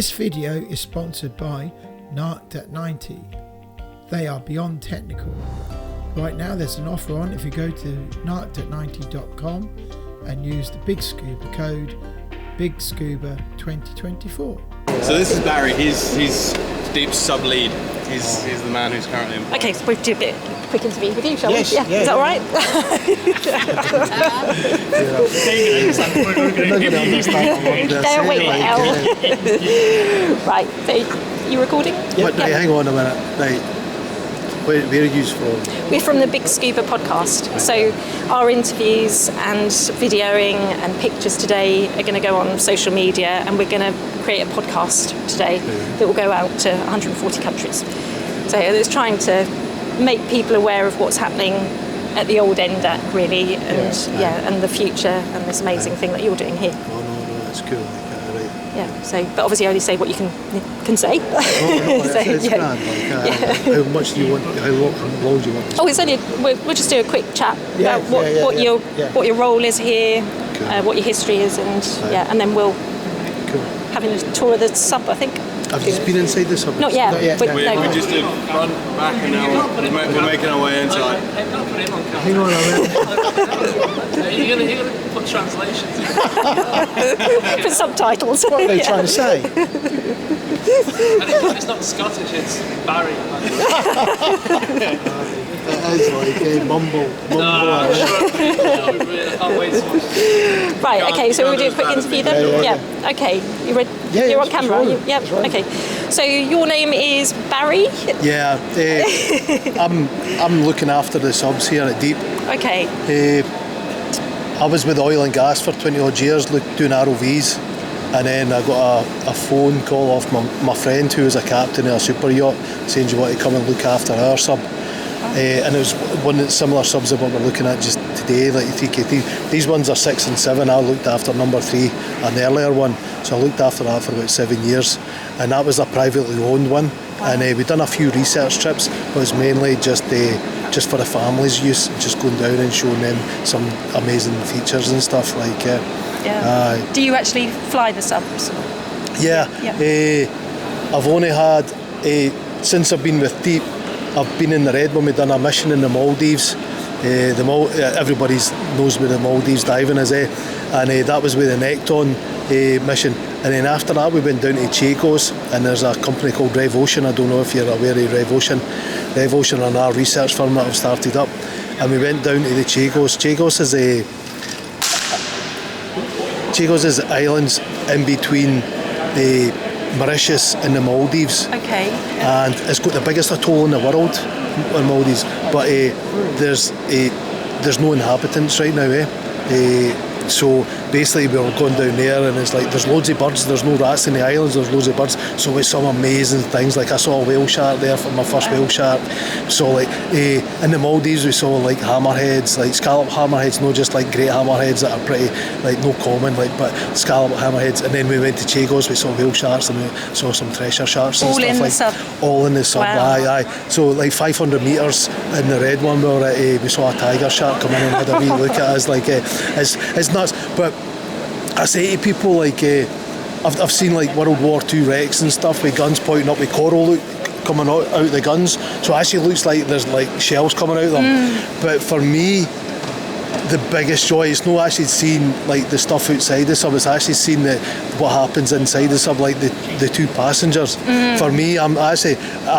This video is sponsored by Narked at 90. They are beyond technical. Right now there's an offer on if you go to narkedat90.com and use the Big Scuba code BIGSCUBA2024. So this is Barry, he's deep sub lead. He's the man who's currently in. Okay, so we'll do a bit quick interview with you, shall Yes, we? Yeah. Is that all right? They're waiting out. Right, so you recording? Right, hang on a minute. Right. Where are you from? We're from the Big Scuba podcast. So our interviews and videoing and pictures today are going to go on social media, and we're going to create a podcast today that will go out to 140 countries. So it's trying to make people aware of what's happening at the old end, really, and and the future, and this amazing thing that you're doing here. Oh no, that's cool. Yeah. So, but obviously, only say what you can say. Oh, no, it's grand. How much do you want? How long do you want? Oh, it's only we'll just do a quick chat about what your role is here, cool. What your history is, and and then we'll having a tour of the sub, I think. Have you been inside the sub? Not yet. We just did front, back, and now we're making our way into like. Hang on a minute. You're gonna put translations in. Put subtitles. What are they trying to say? It's not Scottish, it's Barry. It is like a mumble. I can't wait to watch. Right, okay, so we'll do a quick interview then? Yeah. Okay, you ready? Yeah, you're on camera, sure. are you? Yep, Right. okay. So your name is Barry? Yeah, I'm looking after the subs here at Deep. Okay. I was with oil and gas for 20 odd years doing ROVs, and then I got a phone call off my friend who was a captain of a super yacht saying, do you want to come and look after our sub? And it was one of the similar subs of what we're looking at just today, like the 3KT. These ones are 6 and 7. I looked after number 3, an earlier one, so I looked after that for about 7 years, and that was a privately owned one. Wow. And we've done a few research trips, but it was mainly just for the family's use, just going down and showing them some amazing features and stuff like. Do you actually fly the subs? Yeah. I've only had since I've been with Deep. I've been in the red when we've done a mission in the Maldives. Everybody knows where the Maldives diving is, and that was with the Necton mission. And then after that we went down to Chagos, and there's a company called Rev Ocean. I don't know if you're aware of Rev Ocean. Rev Ocean are our research firm that I've started up, and we went down to the Chagos. Chagos is islands in between the Mauritius and the Maldives. Okay. And it's got the biggest atoll in the world, in Maldives, but there's no inhabitants right now. So basically we were going down there, and it's like there's loads of birds. There's no rats in the islands. There's loads of birds. So it's some amazing things. Like I saw a whale shark there for my first whale shark. So like in the Maldives we saw like hammerheads, like scallop hammerheads, not just like great hammerheads that are pretty like no common, like but scallop hammerheads. And then we went to Chagos. We saw whale sharks, and we saw some treasure sharks and all stuff in like the sub. All in the sub. Wow. Aye. So like 500 metres in the red one, we saw a tiger shark come in and had a wee look at us. Like it's nuts. But I say to people like I've seen like World War II wrecks and stuff with guns pointing up with coral coming out the guns, so it actually looks like there's like shells coming out of them. But for me, the biggest joy is not actually seeing like the stuff outside the sub, it's actually seeing what happens inside the sub, like the two passengers. For me, I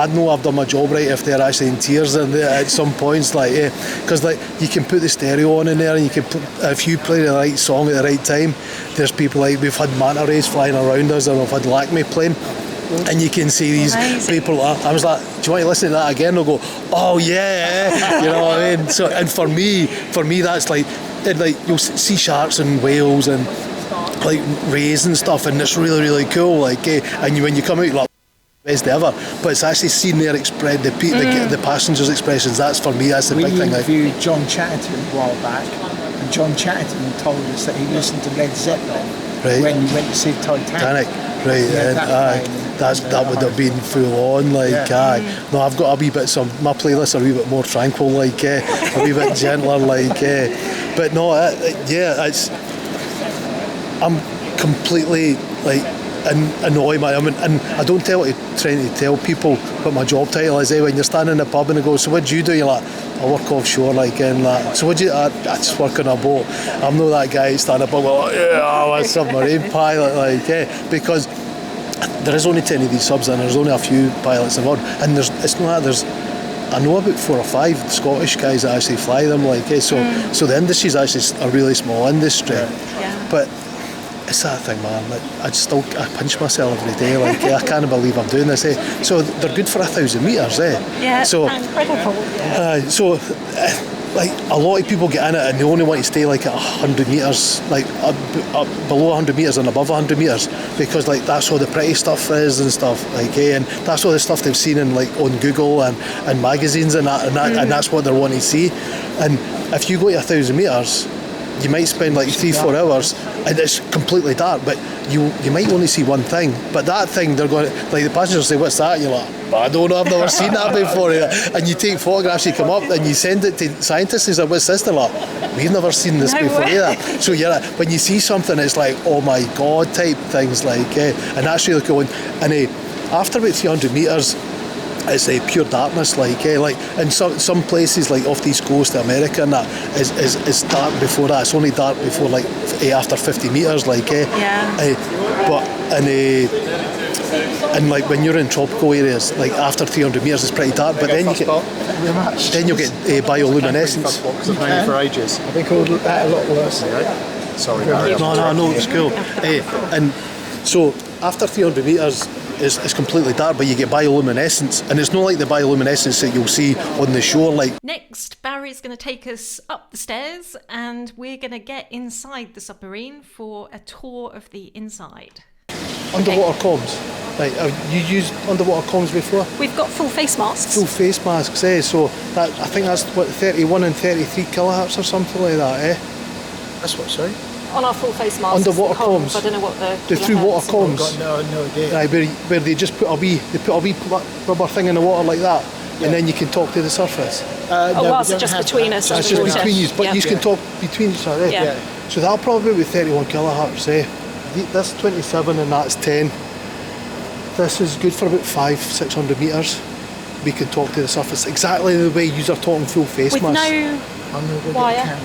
know I've done my job right if they're actually in tears in there at some points, like because like you can put the stereo on in there, and you can put, if you play the right song at the right time, there's people like we've had manta rays flying around us, and we've had Lacme playing. And you can see these people. I was like, do you want to listen to that again? They'll go, oh yeah, you know what I mean. So, and for me, that's like you'll see sharks and whales and like rays and stuff, and it's really, really cool. Like, and when you come out, like best ever. But it's actually seeing their the passengers' expressions. That's for me. That's the big thing. We interviewed John Chatterton a while back, and John Chatterton told us that he listened to Led Zeppelin when he went to see Titanic. Right, that would have been full on, like, No, I've got a wee bit, my playlists are a wee bit more tranquil, like, a wee bit gentler, like, but no, it's, I'm completely, like, annoy me. And I don't trying to tell people what my job title is. When you're standing in the pub and they go, so what do you do? You're like, I work offshore, like, and that. So what do you? I just work on a boat. I'm not that guy standing up and go, yeah, I'm a submarine pilot, like, because there is only 10 of these subs and there's only a few pilots aboard, and it's not that I know about 4 or 5 Scottish guys that actually fly them, like, so the industry is actually a really small industry. But it's that thing, man. Like, I pinch myself every day. Like, I can't believe I'm doing this. So they're good for 1,000 metres. Yeah, so incredible. Like, a lot of people get in it and they only want to stay like at 100 metres, like below 100 metres and above 100 metres, because like that's all the pretty stuff is and stuff, like, and that's all the stuff they've seen in, like, on Google and magazines and and that's what they're wanting to see. And if you go to 1,000 metres, you might spend like 3-4 hours and it's completely dark, but you might only see one thing, but that thing they're going to, like, the passengers say, what's that? You're like, I don't know, I've never seen that before. And you take photographs, you come up and you send it to scientists and say, what's this? They're like, we've never seen this before either. So when you see something, it's like, oh my god type things, like, and that's really cool. And after about 300 metres, it's pure darkness, like, and some places, like off the east coast of America and that, is dark before that. It's only dark before, like, after 50 metres, like, but and like when you're in tropical areas, like after 300 metres it's pretty dark, but then you get bioluminescence. For ages. I think it'll look that a lot worse. Sorry, Barry. No, it's cool. And so after 300 metres it's completely dark, but you get bioluminescence, and it's not like the bioluminescence that you'll see on the shore. Like, next, Barry's going to take us up the stairs and we're going to get inside the submarine for a tour of the inside. Underwater comms. Right, have you used underwater comms before? We've got full face masks. Full face masks, so that, I think that's what, 31 and 33 kilohertz or something like that, That's what, sorry? On our full face masks. Underwater comms. I don't know what the through water comms. I've got no idea. Right, where they just put a wee rubber thing in the water like that, and then you can talk to the surface. So just between us. That's just between you, but you can talk between each other. So that'll probably be 31 kilohertz. This 27 and that's 10. This is good for about 500-600 metres. We can talk to the surface exactly the way you are talking full face with mask. No wire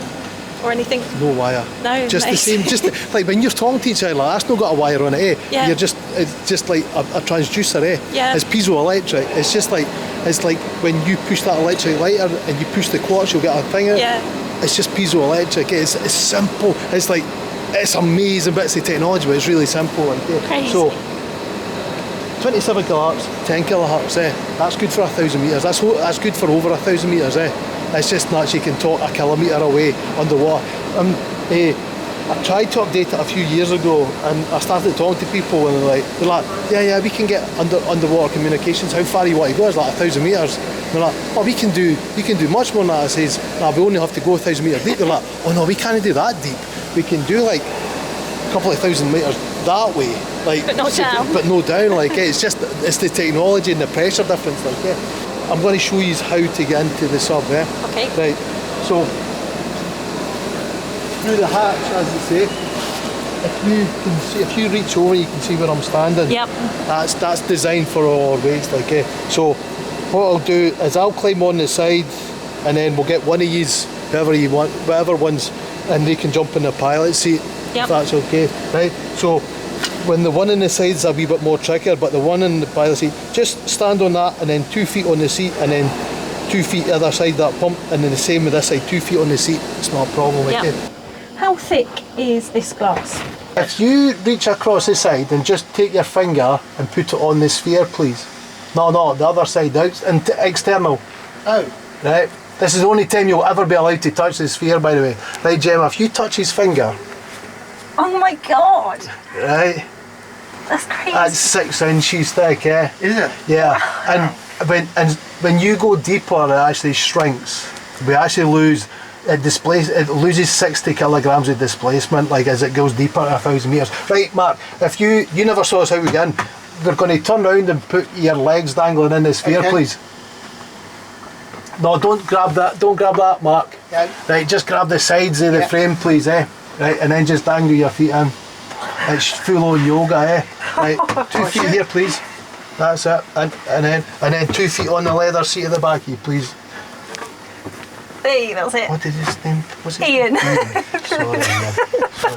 or anything? No wire. No, just the same. Just like when you're talking to each other, like, that's not got a wire on it. Yeah. It's just like a transducer. Yeah. It's piezoelectric. It's just like when you push that electric lighter and you push the quartz, you'll get a thing out. Yeah. It's just piezoelectric. It's simple. It's amazing bits of technology, but it's really simple. Crazy. So 27 kilohertz, 10 kilohertz. That's good for 1,000 metres. That's good for over 1,000 metres. It's just nuts. You can talk a kilometre away underwater. I tried to update it a few years ago, and I started talking to people, and they're like, yeah, we can get underwater communications. How far you want to go? It's like 1,000 metres. They're like, oh, we can do much more than that. I says, no, we only have to go 1,000 metres deep. They're like, oh no, we can't do that deep. We can do like a couple of 1,000 metres that way, like, but not down. But no down. Like, it's the technology and the pressure difference. Like, I'm going to show you how to get into the sub. Okay. Right. So through the hatch, as they say, if you reach over, you can see where I'm standing. Yep. That's designed for our waist. Like, so what I'll do is I'll climb on the side, and then we'll get one of yous, whoever you want, whatever ones, and they can jump in the pilot seat. Yep. If that's okay. Right. So when the one in the side's a wee bit more trickier, but the one in the pilot seat, just stand on that, and then 2 feet on the seat, and then 2 feet the other side of that pump, and then the same with this side, 2 feet on the seat. It's not a problem. Yep. Okay. How thick is this glass? If you reach across the side and just take your finger and put it on the sphere, please. No, the other side, external. Oh. Right. This is the only time you'll ever be allowed to touch the sphere, by the way. Right, Gemma, if you touch his finger. Oh my god! Right. That's crazy. That's 6 inches thick, Is it? Yeah. And when you go deeper, it actually shrinks. We actually lose. It loses 60 kilograms of displacement, like, as it goes deeper at 1,000 metres. Right, Mark, if you never saw us how we get in, we're going to turn around and put your legs dangling in the sphere, okay, please. No, don't grab that, Mark. Yeah. Right, just grab the sides of the frame, please, Right, and then just dangle your feet in. It's full on yoga, Right, 2 feet here, please. That's it. And then 2 feet on the leather seat at the back here, please. Hey, that was it. What did his name? Was it Ian. Sorry, man.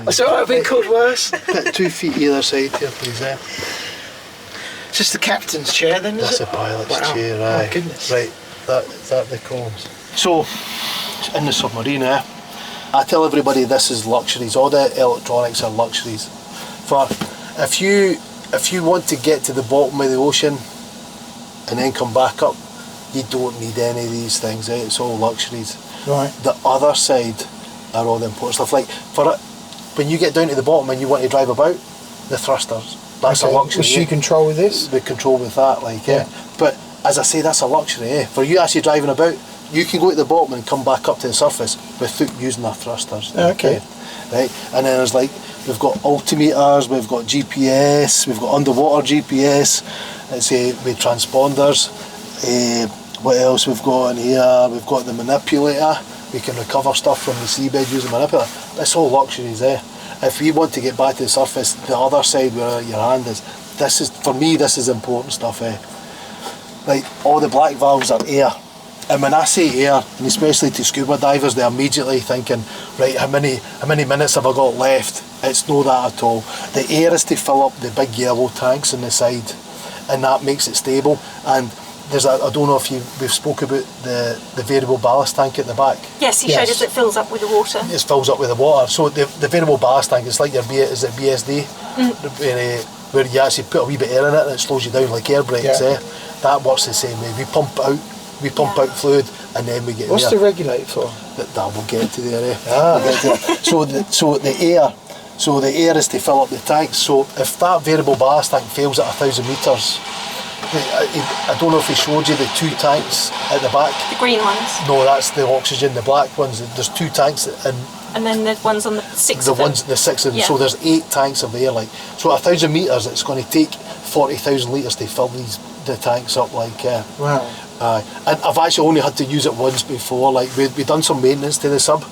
It's alright, I've been called worse. Put 2 feet either side here, please. It's just the captain's chair then, is That's it? a pilot's Wow. chair, Oh, aye. goodness. Right, that the columns. So, in the submarine, I tell everybody this is luxuries. All the electronics are luxuries. For if you want to get to the bottom of the ocean and then come back up, you don't need any of these things. It's all luxuries. Right. The other side are all the important stuff. Like when you get down to the bottom and you want to drive about, the thrusters. That's a luxury. Which you control with this? We control with that, Yeah. But as I say, that's a luxury. For you actually driving about, you can go to the bottom and come back up to the surface without using our thrusters. Okay. Right. And then there's we've got altimeters, we've got GPS, we've got underwater GPS. Let's say with transponders. What else we've got in here? We've got the manipulator. We can recover stuff from the seabed using the manipulator. That's all luxuries. If we want to get back to the surface, the other side where your hand is, for me this is important stuff. Like all the black valves are air, and when I say air, and especially to scuba divers, they're immediately thinking, right, how many minutes have I got left? It's no that at all. The air is to fill up the big yellow tanks on the side, and that makes it stable. And I don't know if we've spoke about the variable ballast tank at the back. Yes, he showed us it fills up with the water. It fills up with the water. So the variable ballast tank is like your BSD, where you actually put a wee bit of air in it and it slows you down like air brakes. That works the same way. We pump out fluid and then we get. What's the regulator for? That we'll get to there. We'll get to there. So the air is to fill up the tank. So if that variable ballast tank fails at 1,000 metres. I don't know if he showed you the 2 tanks at the back. The green ones? No, that's the oxygen, the black ones. There's 2 tanks and then the ones on the 6 of them. The 6 of them. So there's 8 tanks of air. So at 1,000 metres, it's going to take 40,000 litres to fill the tanks up. Wow. And I've actually only had to use it once before. We've done some maintenance to the sub,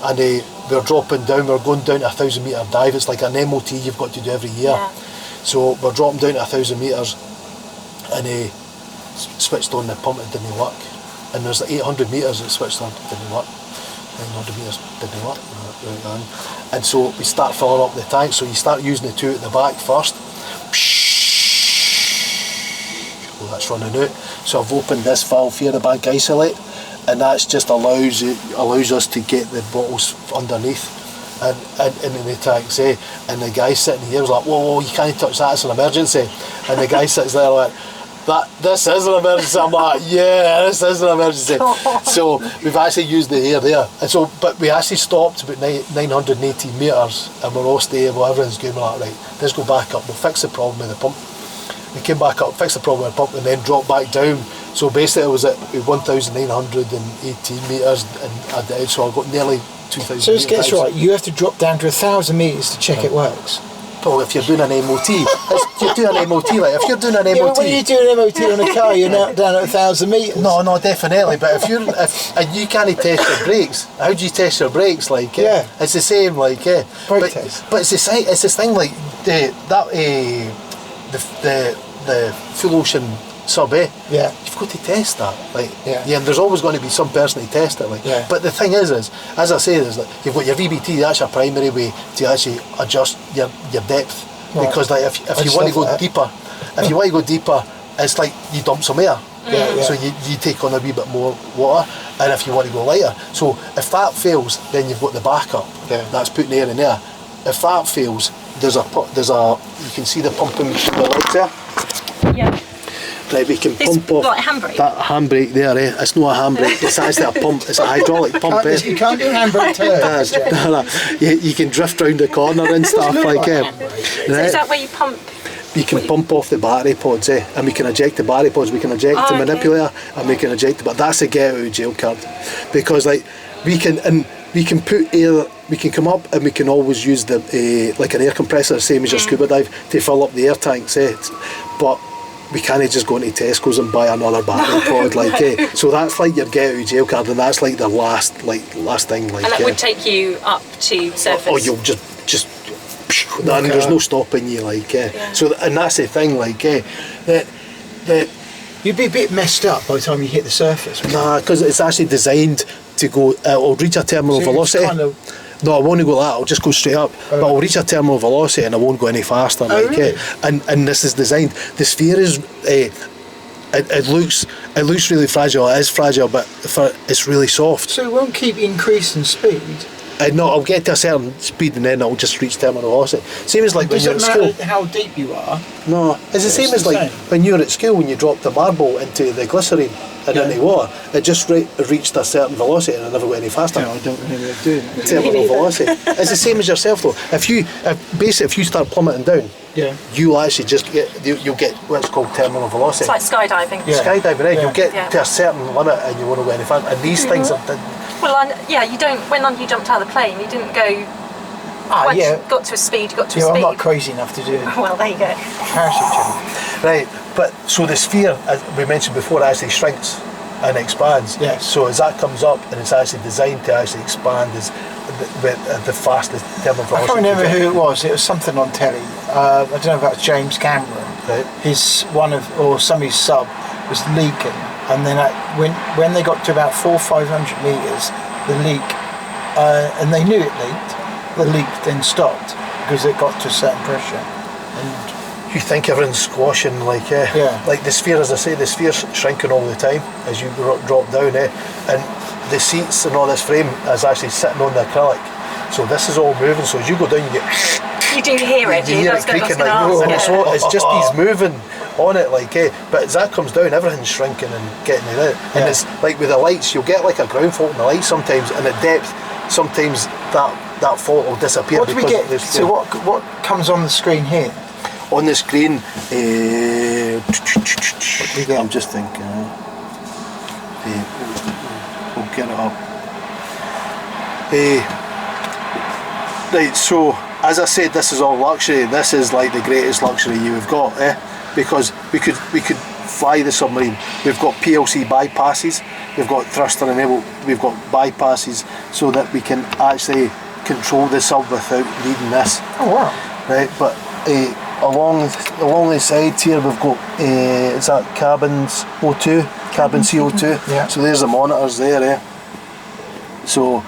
and we're dropping down. We're going down to 1,000 metre dive. It's like an MOT you've got to do every year. Yeah. So we're dropping down to 1,000 metres. And switched on the pump, it didn't work. And there's 800 metres it switched on, it didn't work. 900 metres didn't work. And so we start filling up the tank, so you start using the 2 at the back first. Well, that's running out. So I've opened this valve here, the bank isolate, and that's just allows us to get the bottles underneath and in the tanks. And the guy sitting here was like, whoa, you can't touch that, it's an emergency. And the guy sits there like, this is an emergency. I'm like, yeah, this is an emergency. So we've actually used the air there, and but we actually stopped about 980 metres, and we're all stable, everything's good. We're like, right, let's go back up, we'll fix the problem with the pump. We came back up, fixed the problem with the pump, and then dropped back down. So basically it was at 1,918 metres, and I did, so I got nearly 2,000 So let's get this metres. right, you have to drop down to 1,000 metres to check it works. Well, if you're doing an MOT, you're doing an MOT. If you're doing an MOT, Yeah, but when you do an MOT on a car, you're not down at 1,000 metres. No, definitely. But and you can't test your brakes. How do you test your brakes? It's the same. Brake test. But it's this thing like the full ocean sub. Yeah. You've got to test that. And there's always going to be some person to test it. But the thing is, as I say, you've got your VBT. That's your primary way to actually adjust your depth. Right. Because if you want to go deeper, it's like you dump some air. So you take on a wee bit more water, and if you want to go lighter. So if that fails, then you've got the backup. That's putting air in there. If that fails, there's a you can see the pumping machine on the legs there. Yeah. Right, we can pump off like handbrake. that handbrake there. It's not a handbrake, it's actually a pump. It's a hydraulic pump. You can't do handbrake turns. You can drift round the corner and stuff like So is that where you pump? We can pump off the battery pods, and we can eject the battery pods. We can eject the manipulator, and we can eject but that's a get out of jail card, because we can put air. We can come up and we can always use the like an air compressor, same as your scuba dive, to fill up the air tanks. But we can't just go into Tesco's and buy another battery pod. So that's like your get out of jail card, and that's like the last thing. And that would take you up to surface. Or you'll just and there's no stopping you, like. So, and that's the thing, like, that. You'd be a bit messed up by the time you hit the surface. Nah, because it's actually designed to go. It'll reach a terminal velocity. No, I won't go that. I'll just go straight up. But I'll reach a terminal velocity and I won't go any faster. Really? And this is designed. The sphere is. It looks really fragile. It is fragile, but it's really soft. So it won't keep increasing speed. No, I'll get to a certain speed and then I'll just reach terminal velocity. Same as like when you're at Does it school. matter how deep you are? No, it's the same as like when you were at school when you dropped the marble into the glycerine and into water. It just reached a certain velocity and it never went any faster. No, I don't remember doing it. Terminal velocity. It's the same as yourself though. If you start plummeting down, you'll actually just you'll get what's called terminal velocity. It's like skydiving. Skydiving, right? You'll get to a certain limit and you won't go any faster. And these things are. Well, you don't. When you jumped out of the plane, you didn't go. Once you got to a speed, you got to a speed. I'm not crazy enough to do it. Well, there you go. Parachute jumping. Right, but so the sphere, as we mentioned before, actually shrinks and expands. Yes. So as that comes up, and it's actually designed to actually expand as the fastest terminal velocity. I can't remember who it was. It was something on telly. I don't know about James Cameron. Right. Some of his sub was leaking, and then when they got to about 400-500 meters, the leak, and they knew it leaked. The leak then stopped because it got to a certain pressure. And you think everyone's squashing like the sphere, as I say, the sphere's shrinking all the time as you drop down, and the seats and all this frame is actually sitting on the acrylic. So this is all moving. So as you go down, you get. You do hear it. You hear it creaking like, and it's just these moving on it like, but as that comes down, everything's shrinking and getting it out. And it's like with the lights, you'll get like a ground fault in the light sometimes, and at depth, sometimes that fault will disappear. What do we get? So what comes on the screen here? On the screen, I'm just thinking. We'll get it up. Right, so as I said, this is all luxury. This is like the greatest luxury you've got, because we could fly the submarine. We've got PLC bypasses. We've got thruster enabled. We've got bypasses so that we can actually control the sub without needing this. Oh wow! Right, but along the sides here we've got is that cabin CO2. Yeah. So there's the monitors there. So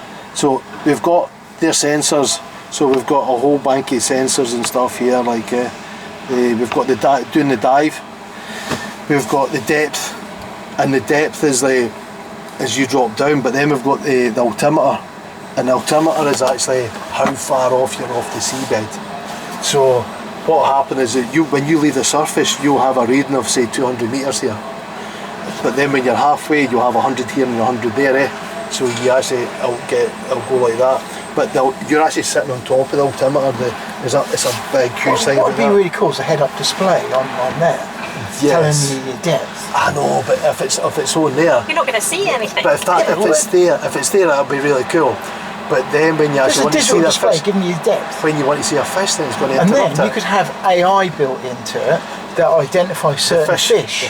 we've got their sensors. So we've got a whole bank of sensors and stuff here. Like we've got doing the dive. We've got the depth, and the depth is as you drop down. But then we've got the altimeter, and the altimeter is actually how far off you're off the seabed. So what will happen is that when you leave the surface, you'll have a reading of say 200 meters here. But then when you're halfway, you'll have 100 here and 100 there. So you actually it'll go like that. But you're actually sitting on top of the altimeter. It's a big, huge thing. What would be really cool is a head-up display on there, telling you your depth. I know, but if it's on there, you're not going to see anything. But if it's there, that'll be really cool. But then when you actually want to see the fish, giving you depth. When you want to see a fish, then it's going to interrupt it. And then you could have AI built into it that identify certain fish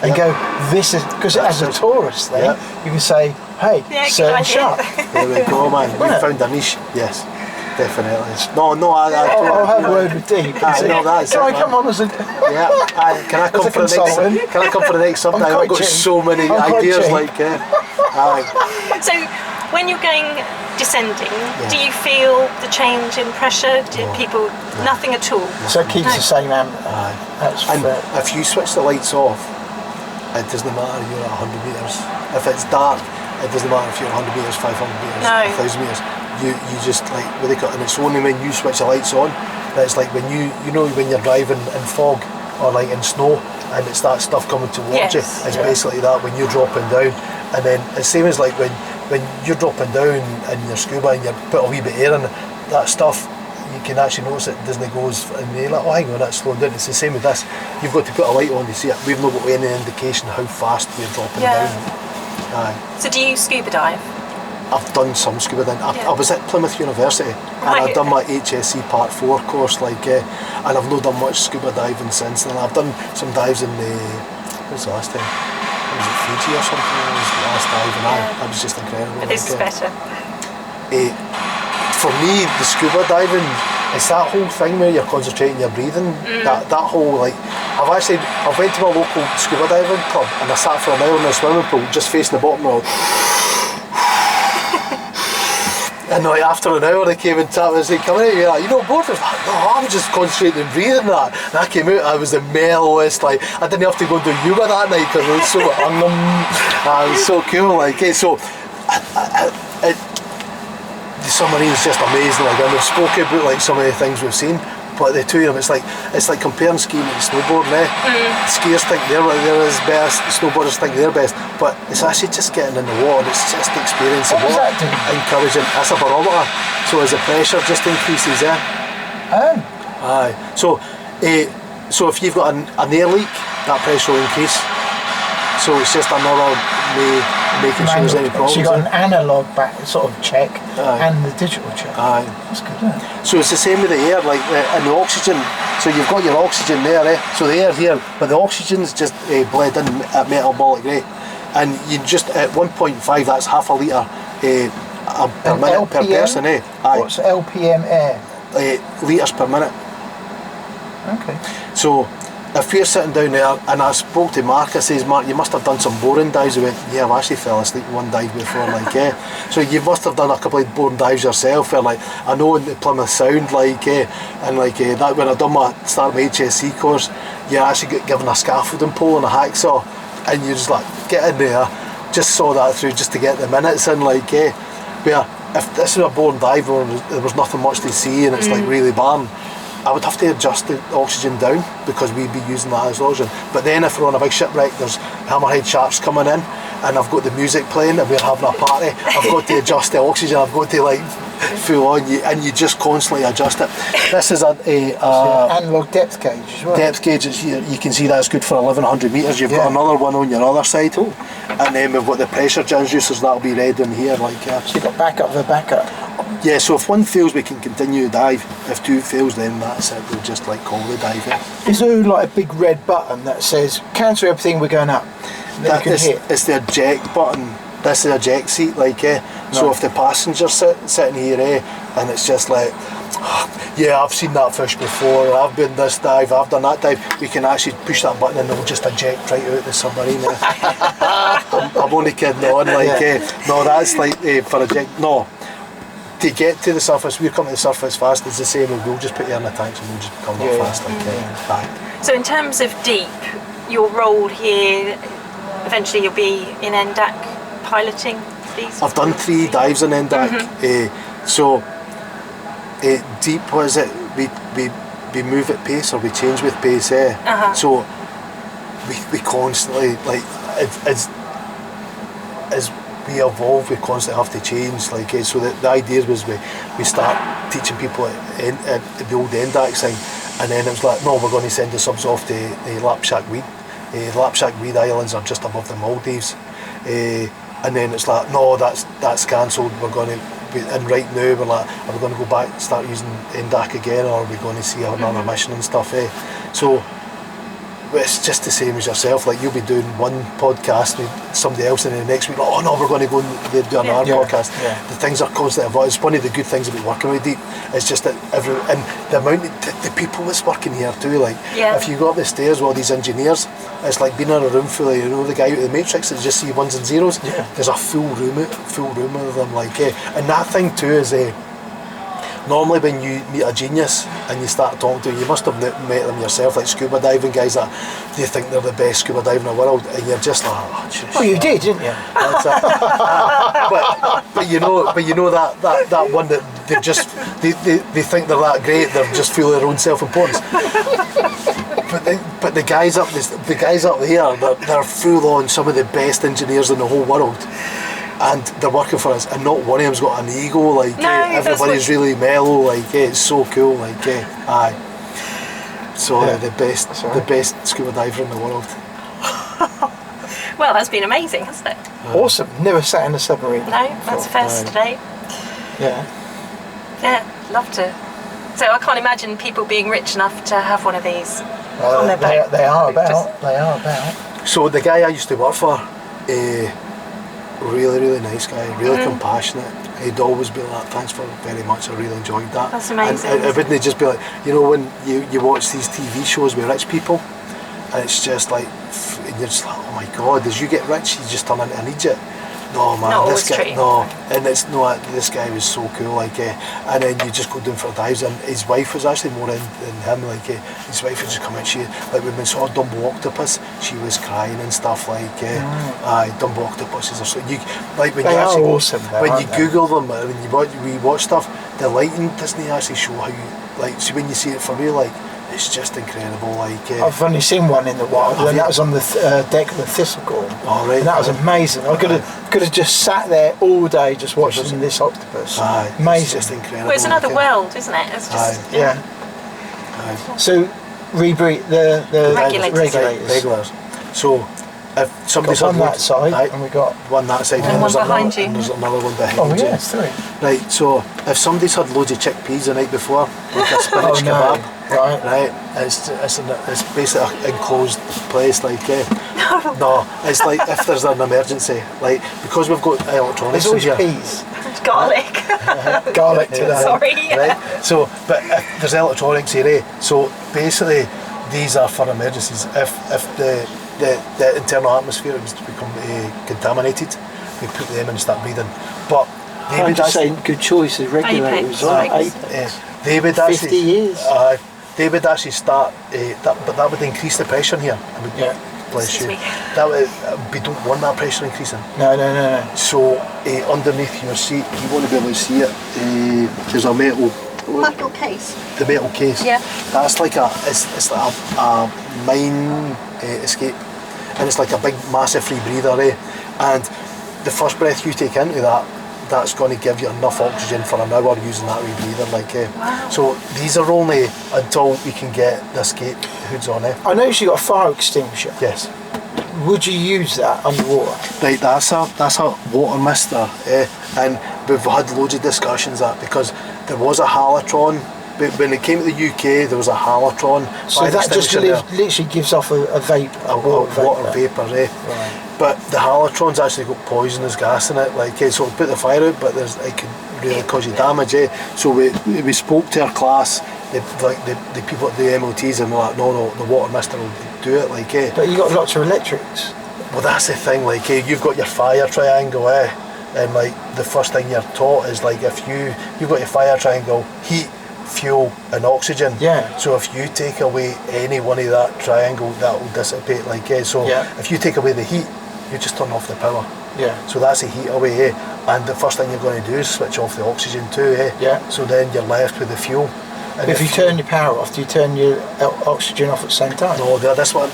and go, this is, because as a tourist then, you can say, hey, certain shark. There we go, man. We found a niche. Yes, definitely. I'll have a word with Dean. Can I come on as a... Can I come for the next sometime? I've got so many ideas like... So, when you're going descending, do you feel the change in pressure? Do people... Nothing at all? So it keeps the same amp. That's fair. If you switch the lights off, it doesn't matter you're at 100 metres. If it's dark, it doesn't matter if you're 100 metres, 500 metres, 1,000 metres. You just like, and it's only when you switch the lights on that it's like when when you're driving in fog or like in snow and it's that stuff coming towards you. It's basically that when you're dropping down, and then it's same as like when you're dropping down in your scuba and you put a wee bit of air in that stuff. You can actually notice it doesn't go and you're like, oh hang on, that's slowing down. It's the same with this. You've got to put a light on to see it. We've not got any indication how fast we're dropping down. So do you scuba dive? I've done some scuba diving. I was at Plymouth University and I've done my HSC Part 4 course, and I've not done much scuba diving since then. I've done some dives in when was the last time? Was it Fiji or something? It was the last dive and that was just incredible. But this is better. For me, the scuba diving it's that whole thing where you're concentrating your breathing. That whole like, I went to my local scuba diving club and I sat for an hour in a swimming pool just facing the bottom of. And like after an hour they came and tapped and said, "Come in, you're like, you not bored?" I was like, "No, I'm just concentrating on breathing that." And I came out, I was the mellowest, like I didn't have to go and do yoga that night because it was so it was so cool. Like so the submarine is just amazing. Like, and we've spoken about like some of the things we've seen, but the two of them, it's like comparing skiing and snowboarding. Skiers think they're as best, snowboarders think they're best, but it's actually just getting in the water. It's just the experience of water. Encouraging. That's a barometer. So as the pressure just increases, Aye. So if you've got an air leak, that pressure will increase. So it's just another way making sure there's any problems. So you've got an analogue back sort of check and the digital check. Aye. That's good, isn't it? So it's the same with the air, like and the oxygen. So you've got your oxygen there, so the air here, but the oxygen's just bled in at metabolic rate. And you just at 1.5, that's half a litre per minute LPM? Per person. Aye. What's LPM air? Litres per minute. Okay. So if you're sitting down there, and I spoke to Mark, I says, "Mark, you must have done some boring dives." He went, "Yeah, I've actually fell asleep in one dive before." Like, so you must have done a couple of boring dives yourself. Where, like, I know in the Plymouth Sound, like, and like that when I done my HSC course, you actually get given a scaffolding pole and a hacksaw, and you just like get in there, just saw that through just to get the minutes in, like, where if this is a boring dive or there was nothing much to see and it's like really barren, I would have to adjust the oxygen down because we'd be using that as oxygen. But then if we're on a big shipwreck, there's hammerhead sharks coming in and I've got the music playing and we're having a party, I've got to adjust the oxygen, I've got to like full on, and you just constantly adjust it. This is an analog depth gauge as well. Depth gauge, you can see that's good for 1100 metres. You've got another one on your other side. And then we've got the pressure transducers, that'll be red in here. Like, so you've got backup for backup. Yeah, so if one fails we can continue to dive. If two fails then that's it, we'll just like call the dive. Is there like a big red button that says cancel everything, we're going up? It's the eject button. This is a eject seat, like, so if the passenger's sitting here, and it's just like, yeah, I've seen that fish before, I've been this dive, I've done that dive, we can actually push that button and they'll just eject right out the submarine. I'm only kidding on, like, no, that's like for eject, no. To get to the surface, we're coming to the surface fast, it's the same, we'll just put you in the tanks and we'll just come up fast, like, back. So in terms of deep, your role here, eventually you'll be in NDAC piloting these? I've done 3 dives in NDAC, so deep, what is it, we move at pace or we change with pace, so we constantly, like, as we evolve, we constantly have to change, like, so the idea was we start teaching people at the old NDAC thing, and then it was like, no, we're going to send the subs off to Lapshack Weed. Lapshack Weed Islands are just above the Maldives, and then it's like, no, that's cancelled, we're going to, and right now we're like, are we going to go back and start using NDAC again, or are we going to see another mission and stuff, so it's just the same as yourself, like you'll be doing one podcast with somebody else and then the next week, like, oh no, we're going to go and do another podcast. The things are constantly evolving. It's one of the good things about working with Deep, it's just that and the amount of the people that's working here too, like if you go up the stairs with all these engineers, it's like being in a room full of, you know, the guy out of the Matrix that just see ones and zeros. There's a full room of them, like, and that thing too is normally when you meet a genius and you start talking to them, you must have met them yourself, like scuba diving guys that you think they're the best scuba diver in the world, and you're just like, oh, you did, didn't you? That's it. but you know that one that they think they're that great, they're just full of their own self-importance. But the guys up there, they're full on some of the best engineers in the whole world. And they're working for us, and not one of them's got an ego, like, everybody's really mellow, like, it's so cool, like, aye. So the best scuba diver in the world. Well, that's been amazing, hasn't it? Awesome. Never sat in a submarine. No, that's first today. Yeah, love to. So I can't imagine people being rich enough to have one of these on their boat. They are about. So the guy I used to work for, really, really nice guy, really compassionate. He'd always be like, thanks very much, I really enjoyed that. That's amazing. And it wouldn't just be like, you know, when you watch these TV shows with rich people, and it's just like, and you're just like, oh my God, as you get rich, you just turn into an idiot. No man, Not this always guy, true. no, and it's no, this guy was so cool, like, and then you just go down for dives, and his wife was actually more in than him, like, his wife would just come out, she, like, when we saw Dumbo Octopus, she was crying and stuff, like, Dumbo Octopuses are so, you, like, when They you are actually awesome, though, when aren't you they? Google them, when we watch stuff, the lighting doesn't actually show how you, like, see when you see it for real, like, it's just incredible, like, I've only seen one in the wild, Have and you? that was on the deck of the Thistlegorm. Oh, right. And that was amazing. I could have just sat there all day just watching this octopus. It's Amazing. just incredible. Well, it's another like, world, isn't it? It's just Yeah. Aye. So, rebreathe the Regulators. Regulars. So, if somebody's Got one had that side, aye, and we got. one that side, And there's one behind another, you. and there's another one behind Oh you. yeah, three. Right, so if somebody's had loads of chickpeas the night before, like a spinach Oh, no. kebab, Right. it's basically an enclosed place, like, no, it's like if there's an emergency, like, because we've got electronics There's always in here. peas. garlic. Garlic today. Sorry. Right? So, but if there's electronics here, so basically these are for emergencies. If the internal atmosphere was to become contaminated, we put them in and start breathing. But they I'm would just actually, saying, good choice as regulators. Right? they would 50 actually, years. they would actually start, but that would increase the pressure here. It would, Yeah. bless Excuse you. me. That would, we don't want that pressure increasing. No. So underneath your seat, you want to be able to see it. There's a metal. Metal case. The metal case. Yeah. That's like it's like a mine escape, and it's like a big massive free breather, and the first breath you take into that's going to give you enough oxygen for an hour using that rebreather, like. Wow. So these are only until we can get the escape hoods on it. I noticed you got a fire extinguisher. Yes. Would you use that underwater? Right, that's a water mister, and we've had loads of discussions that because there was a halotron, but when it came to the UK there was a halotron. So fire that just extinguisher there. literally gives off a vapour, a water vapour, Right. But the halotron's actually got poisonous gas in it, like, so it'll put the fire out, but it could really cause you damage, So we spoke to our class, the people at the MOTs, and we're like, no, the water mister will do it, like, But you got lots of electrics. Well, that's the thing, like, you've got your fire triangle, and like the first thing you're taught is like if you've got your fire triangle, heat, fuel and oxygen. Yeah. So if you take away any one of that triangle, that will dissipate, like, so Yeah. if you take away the heat, you just turn off the power. Yeah. So that's the heat away, and the first thing you're going to do is switch off the oxygen too, Yeah. So then you're left with the fuel. And If you turn your power off, do you turn your oxygen off at the same time? No, this one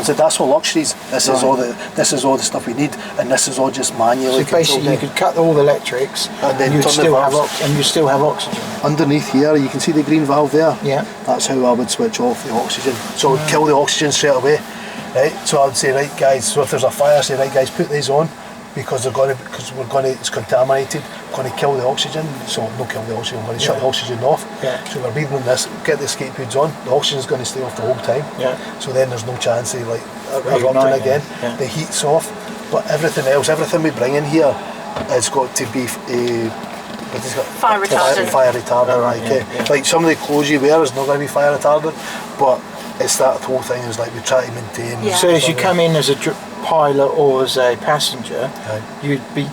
said that's all luxuries. This is all the stuff we need, and this is all just manually. So basically, you controlled. could cut all the electrics, And then you'd turn the still have valves. and you still have oxygen. Underneath here, you can see the green valve there. Yeah. That's how I would switch off the oxygen. So it would kill the oxygen straight away, right? So I would say, right, guys. So if there's a fire, say, right, guys, put these on because it's contaminated. Going to kill the oxygen. So not kill the oxygen. We're going to shut the oxygen off. Yeah. So we're breathing on this. Get the escape hoods on. The oxygen's going to stay off the whole time. Yeah. So then there's no chance of like erupting Reigniting, again. yeah. The heat's off, but everything else, everything we bring in here, it's got to be what is it? Fire retardant. Fire retardant. Oh, right, like, yeah. like some of the clothes you wear is not going to be fire retardant, but it's that whole thing is like we try to maintain. Yeah. So as you come in as a pilot or as a passenger, Aye. you'd be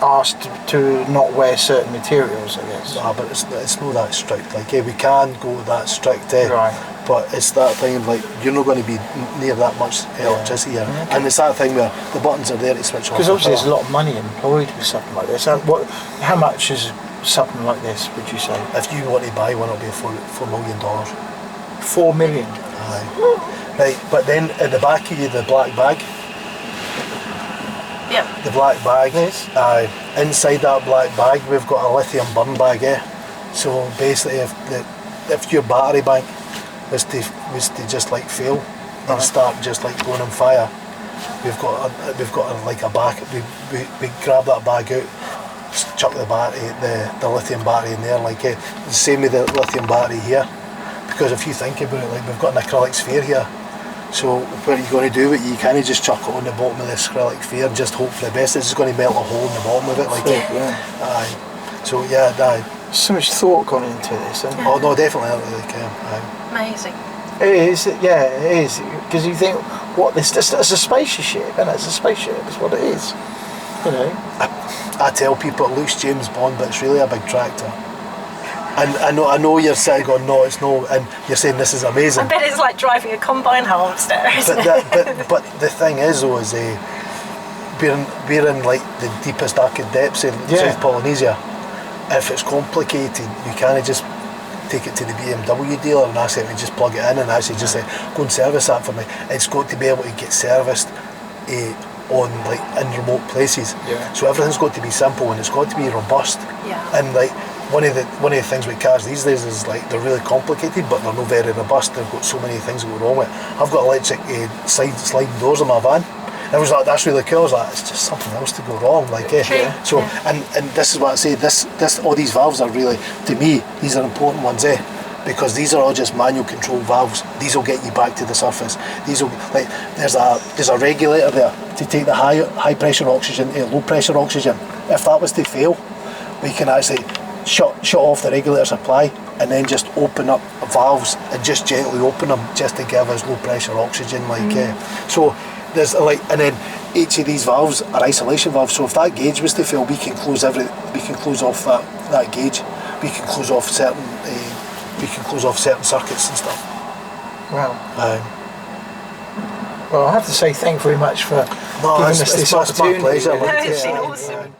asked to not wear certain materials, I guess. Nah, but it's not that strict. Like, we can go that strict, Right. but it's that thing of like you're not going to be near that much electricity here, and it's that thing where the buttons are there to switch off. Because the obviously there's a power. lot of money employed with something like this. How much is something like this, would you say? If you want to buy one, it'll be $4 million. 4 million. Aye. Right, but then at the back of you, the black bag. Yep. The black bag. Yes. Aye. Inside that black bag, we've got a lithium burn bag. So basically, if your battery bank was to just like fail and start just like going on fire, we've got like a bag. We grab that bag out, chuck the battery, the lithium battery in there, like the same with the lithium battery here. Because if you think about it, like we've got an acrylic sphere here, So what are you going to do? You can't just chuck it on the bottom of the acrylic sphere and just hope for the best. It's just going to melt a hole in the bottom of it. Like, aye. So yeah, aye. So much thought gone into this. And Oh no, definitely. Aye. Amazing. it is, yeah, it is. Because you think, what, it's a spaceship, isn't it? It's a spaceship, it's what it is. You know? I tell people it looks James Bond, but it's really a big tractor. And I know you're saying, going, no, it's no, and you're saying this is amazing. I bet it's like driving a combine harvester, isn't it? But the thing is, though, is we're in like the deepest darkest depths in South Polynesia. If it's complicated, you can't just take it to the BMW dealer and ask them to just plug it in and actually just say, go and service that for me. It's got to be able to get serviced on like in remote places. So everything's got to be simple and it's got to be robust. And like one of the things with cars these days is like they're really complicated, but they're not very robust. They've got so many things that go wrong with it. I've got electric sliding doors in my van. I was like, that's really cool. I was like, it's just something else to go wrong. Like, so, and this is what I say. This, all these valves are really, to me, these are important ones, because these are all just manual control valves. These will get you back to the surface. These will, like, there's a regulator there to take the high pressure oxygen to low pressure oxygen. If that was to fail, we can actually shut off the regulator supply and then just open up valves and just gently open them just to give us low pressure oxygen. Like, so. There's like, and then each of these valves are isolation valves. So if that gauge was to fail, we can close off that gauge. We can close off certain circuits and stuff. Wow. Well, I have to say thank you very much for giving us this opportunity. My pleasure. No, it's been awesome.